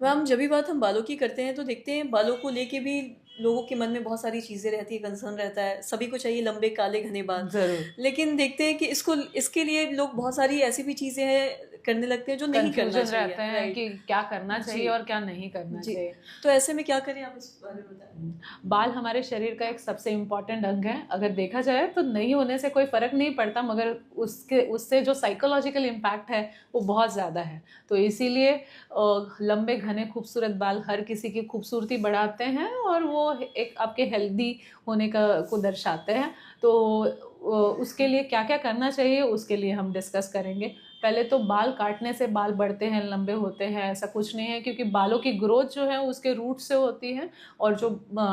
Ma'am जब भी बात हम बालों की करते हैं तो देखते हैं बालों को लेके भी लोगों के मन में बहुत सारी चीज़ें रहती है, कंसर्न रहता है, सभी को चाहिए लंबे काले घने बाल। ज़रूर। लेकिन देखते हैं कि इसको इसके लिए लोग बहुत सारी ऐसी भी चीज़ें हैं करने लगते हैं जो नहीं करना कन्फ्यूज़न चाहिए। रहते हैं राइट। कि क्या करना जी। चाहिए और क्या नहीं करना जी। चाहिए। तो ऐसे में क्या करें, आप इस बारे में बताएं। बाल हमारे शरीर का एक सबसे इम्पॉर्टेंट अंग है। अगर देखा जाए तो नहीं होने से कोई फ़र्क नहीं पड़ता, मगर उससे जो साइकोलॉजिकल इम्पैक्ट है वो बहुत ज़्यादा है। तो इसीलिए लंबे घने खूबसूरत बाल हर किसी की खूबसूरती बढ़ाते हैं और वो एक आपके हेल्दी होने का को दर्शाते हैं। तो उसके लिए क्या क्या करना चाहिए उसके लिए हम डिस्कस करेंगे। पहले तो बाल काटने से बाल बढ़ते हैं, लंबे होते हैं, ऐसा कुछ नहीं है, क्योंकि बालों की ग्रोथ जो है उसके रूट से होती है। और जो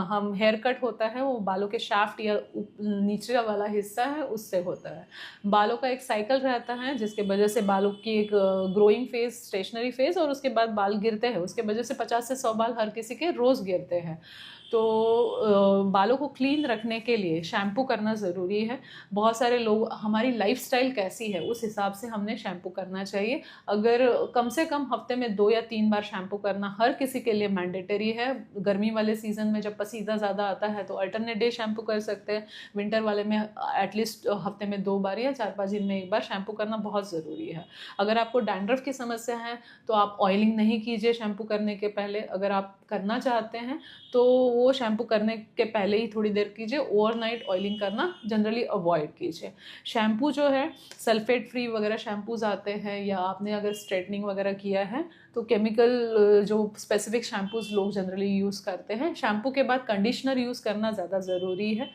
हम हेयर कट होता है वो बालों के शाफ्ट या नीचे वाला हिस्सा है उससे होता है। बालों का एक साइकिल रहता है जिसके वजह से बालों की एक ग्रोइंग फेज, स्टेशनरी फेज, और उसके बाद बाल गिरते हैं। उसके वजह से 50 से 100 बाल हर किसी के रोज़ गिरते हैं। तो बालों को क्लीन रखने के लिए शैम्पू करना ज़रूरी है। बहुत सारे लोग, हमारी लाइफस्टाइल कैसी है उस हिसाब से हमने शैम्पू करना चाहिए। अगर कम से कम हफ्ते में 2 या 3 बार शैम्पू करना हर किसी के लिए मैंडेटरी है। गर्मी वाले सीज़न में जब पसीना ज़्यादा आता है तो अल्टरनेट डे शैम्पू कर सकते हैं। विंटर वाले में एटलीस्ट हफ्ते में 2 बार या 4-5 दिन में 1 बार शैम्पू करना बहुत ज़रूरी है। अगर आपको डैंड्रफ की समस्या है तो आप ऑयलिंग नहीं कीजिए शैम्पू करने के पहले। अगर आप करना चाहते हैं तो वो शैम्पू करने के पहले ही थोड़ी देर कीजिए। ओवरनाइट ऑयलिंग करना जनरली अवॉइड कीजिए। शैम्पू जो है सल्फेट फ्री वगैरह शैम्पूज़ आते हैं, या आपने अगर स्ट्रेटनिंग वगैरह किया है तो केमिकल जो स्पेसिफिक शैम्पूज़ लोग जनरली यूज़ करते हैं। शैम्पू के बाद कंडीशनर यूज़ करना ज़्यादा ज़रूरी है।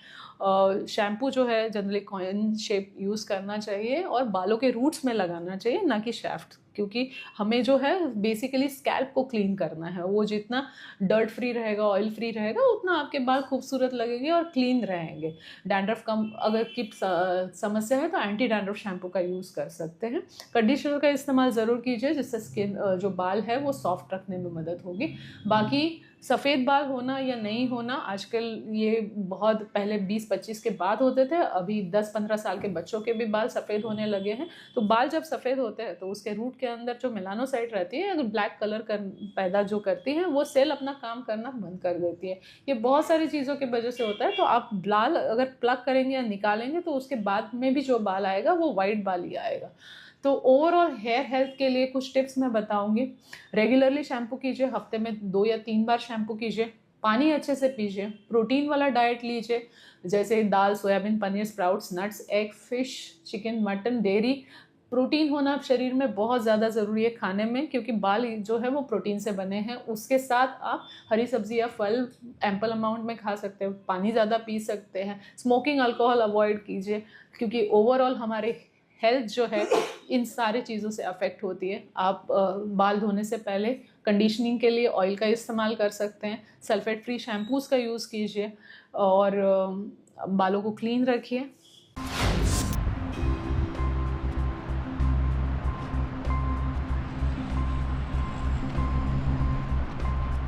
शैम्पू जो है जनरली कॉइन शेप यूज़ करना चाहिए और बालों के रूट्स में लगाना चाहिए, ना कि शैफ्ट, क्योंकि हमें जो है बेसिकली स्कैल्प को क्लीन करना है। वो जितना डर्ट फ्री रहेगा, ऑयल फ्री रहेगा, उतना आपके बाल खूबसूरत लगेंगे और क्लीन रहेंगे। डैंड्रफ कम अगर की समस्या है तो एंटी डैंड्रफ शैम्पू का यूज़ कर सकते हैं। कंडीशनर का इस्तेमाल ज़रूर कीजिए जिससे स्किन जो बाल है वो सॉफ्ट रखने में मदद होगी। बाकी सफ़ेद बाल होना या नहीं होना आजकल ये बहुत पहले 20-25 के बाद होते थे, अभी 10-15 साल के बच्चों के भी बाल सफ़ेद होने लगे हैं। तो बाल जब सफ़ेद होते हैं तो उसके रूट के अंदर जो मेलानोसाइट रहती है, अगर ब्लैक कलर पैदा जो करती है, वो सेल अपना काम करना बंद कर देती है। ये बहुत सारी चीज़ों की वजह से होता है। तो आप बाल अगर प्लग करेंगे या निकालेंगे तो उसके बाद में भी जो बाल आएगा वो वाइट बाल ही आएगा। तो ओवरऑल हेयर हेल्थ के लिए कुछ टिप्स मैं बताऊंगी। रेगुलरली शैम्पू कीजिए, हफ्ते में 2 या 3 बार शैम्पू कीजिए। पानी अच्छे से पीजिए। प्रोटीन वाला डाइट लीजिए, जैसे दाल, soybean, paneer, sprouts, nuts, egg, fish, chicken, mutton, dairy. Protein होना शरीर में बहुत ज़्यादा ज़रूरी है खाने में, क्योंकि बाल जो है वो प्रोटीन से बने हैं। उसके साथ आप हरी सब्जी या फल एम्पल अमाउंट में खा सकते हो, पानी ज़्यादा पी सकते हैं। स्मोकिंग, अल्कोहल अवॉइड कीजिए, क्योंकि ओवरऑल हमारे हेल्थ जो है इन सारी चीज़ों से अफेक्ट होती है। आप बाल धोने से पहले कंडीशनिंग के लिए ऑयल का इस्तेमाल कर सकते हैं। सल्फेट फ्री शैम्पूज़ का यूज़ कीजिए और बालों को क्लीन रखिए।